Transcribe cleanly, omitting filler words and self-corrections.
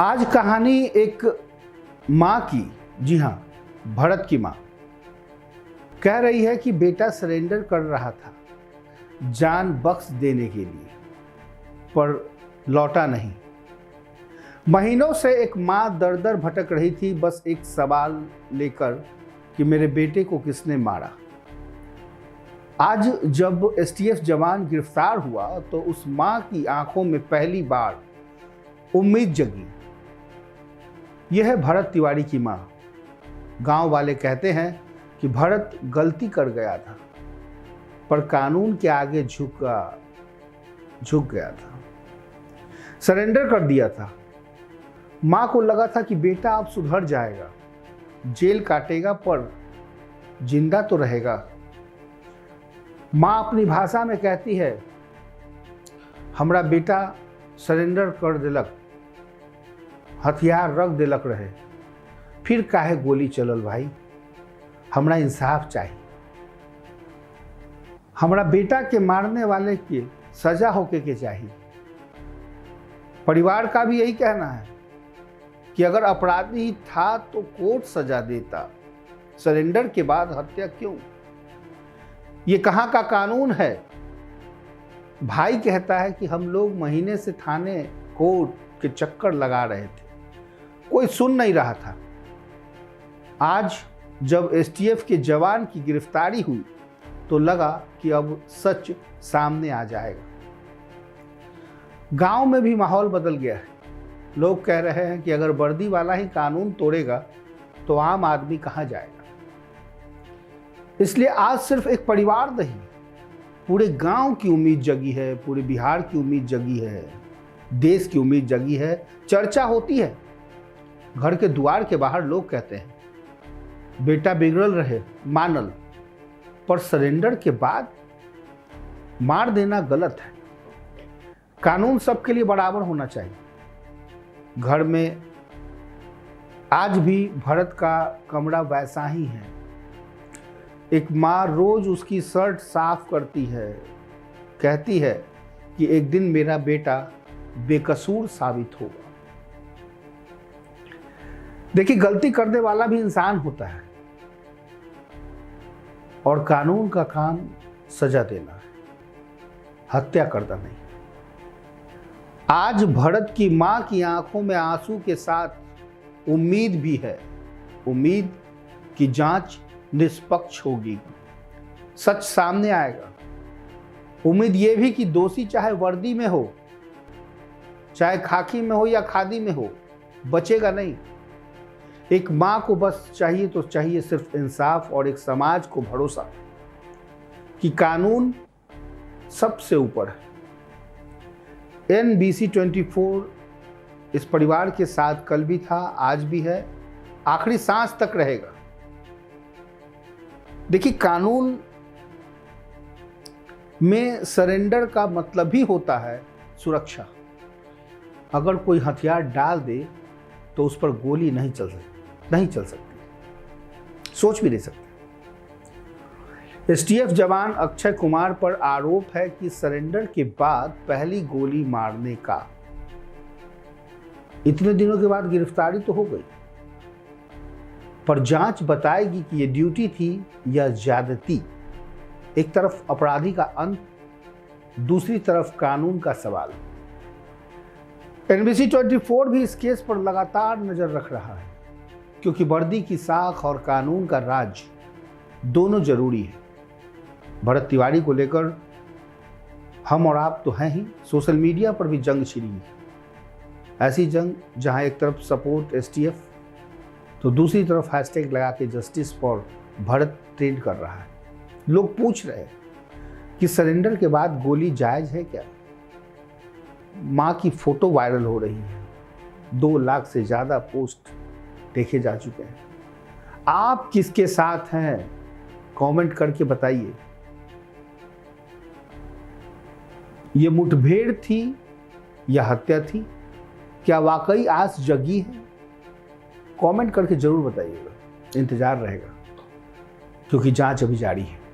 आज कहानी एक माँ की, जी हाँ, भरत की माँ कह रही है कि बेटा सरेंडर कर रहा था जान बख्श देने के लिए, पर लौटा नहीं। महीनों से एक माँ दर दर भटक रही थी, बस एक सवाल लेकर कि मेरे बेटे को किसने मारा। आज जब एसटीएफ जवान गिरफ्तार हुआ तो उस माँ की आंखों में पहली बार उम्मीद जगी। यह है भरत तिवारी की माँ। गांव वाले कहते हैं कि भरत गलती कर गया था, पर कानून के आगे झुक गया था, सरेंडर कर दिया था। माँ को लगा था कि बेटा अब सुधर जाएगा, जेल काटेगा पर जिंदा तो रहेगा। माँ अपनी भाषा में कहती है, हमरा बेटा सरेंडर कर दिलक, हथियार रख दिलक रहे, फिर काहे गोली चलल भाई, हमरा इंसाफ चाहिए। हमरा बेटा के मारने वाले के सजा होके के चाहिए। परिवार का भी यही कहना है कि अगर अपराधी था तो कोर्ट सजा देता, सरेंडर के बाद हत्या क्यों? ये कहाँ का कानून है? भाई कहता है कि हम लोग महीने से थाने कोर्ट के चक्कर लगा रहे थे, कोई सुन नहीं रहा था। आज जब एसटीएफ के जवान की गिरफ्तारी हुई तो लगा कि अब सच सामने आ जाएगा। गांव में भी माहौल बदल गया है। लोग कह रहे हैं कि अगर वर्दी वाला ही कानून तोड़ेगा तो आम आदमी कहां जाएगा। इसलिए आज सिर्फ एक परिवार नहीं, पूरे गांव की उम्मीद जगी है, पूरे बिहार की उम्मीद जगी है, देश की उम्मीद जगी है। चर्चा होती है, घर के द्वार के बाहर लोग कहते हैं बेटा बिगड़ल रहे मानल, पर सरेंडर के बाद मार देना गलत है। कानून सबके लिए बराबर होना चाहिए। घर में आज भी भरत का कमरा वैसा ही है। एक माँ रोज उसकी शर्ट साफ करती है, कहती है कि एक दिन मेरा बेटा बेकसूर साबित होगा। देखिए, गलती करने वाला भी इंसान होता है और कानून का काम सजा देना है, हत्या करना नहीं। आज भरत की मां की आंखों में आंसू के साथ उम्मीद भी है, उम्मीद कि जांच निष्पक्ष होगी, सच सामने आएगा। उम्मीद यह भी कि दोषी चाहे वर्दी में हो, चाहे खाकी में हो या खादी में हो, बचेगा नहीं। एक माँ को बस चाहिए सिर्फ इंसाफ और एक समाज को भरोसा कि कानून सबसे ऊपर है। NBC 24 इस परिवार के साथ कल भी था, आज भी है, आखिरी सांस तक रहेगा। देखिए, कानून में सरेंडर का मतलब ही होता है सुरक्षा। अगर कोई हथियार डाल दे तो उस पर गोली नहीं चल सकती, सोच भी नहीं सकते। एसटीएफ जवान अक्षय कुमार पर आरोप है कि सरेंडर के बाद पहली गोली मारने का। इतने दिनों के बाद गिरफ्तारी तो हो गई, पर जांच बताएगी कि यह ड्यूटी थी या ज्यादती। एक तरफ अपराधी का अंत, दूसरी तरफ कानून का सवाल। NBC 24 भी इस केस पर लगातार नजर रख रहा है, क्योंकि वर्दी की साख और कानून का राज दोनों जरूरी है। भरत तिवारी को लेकर हम और आप तो हैं ही, सोशल मीडिया पर भी जंग छिड़ी है। ऐसी जंग जहां एक तरफ सपोर्ट एसटीएफ तो दूसरी तरफ हैशटैग लगा के जस्टिस फॉर भरत ट्रेंड कर रहा है। लोग पूछ रहे हैं कि सरेंडर के बाद गोली जायज है क्या? माँ की फोटो वायरल हो रही है, 2 लाख से ज्यादा पोस्ट देखे जा चुके हैं। आप किसके साथ हैं? कमेंट करके बताइए। ये मुठभेड़ थी या हत्या थी? क्या वाकई आस जगी है? कमेंट करके जरूर बताइएगा, इंतजार रहेगा, क्योंकि जांच अभी जारी है।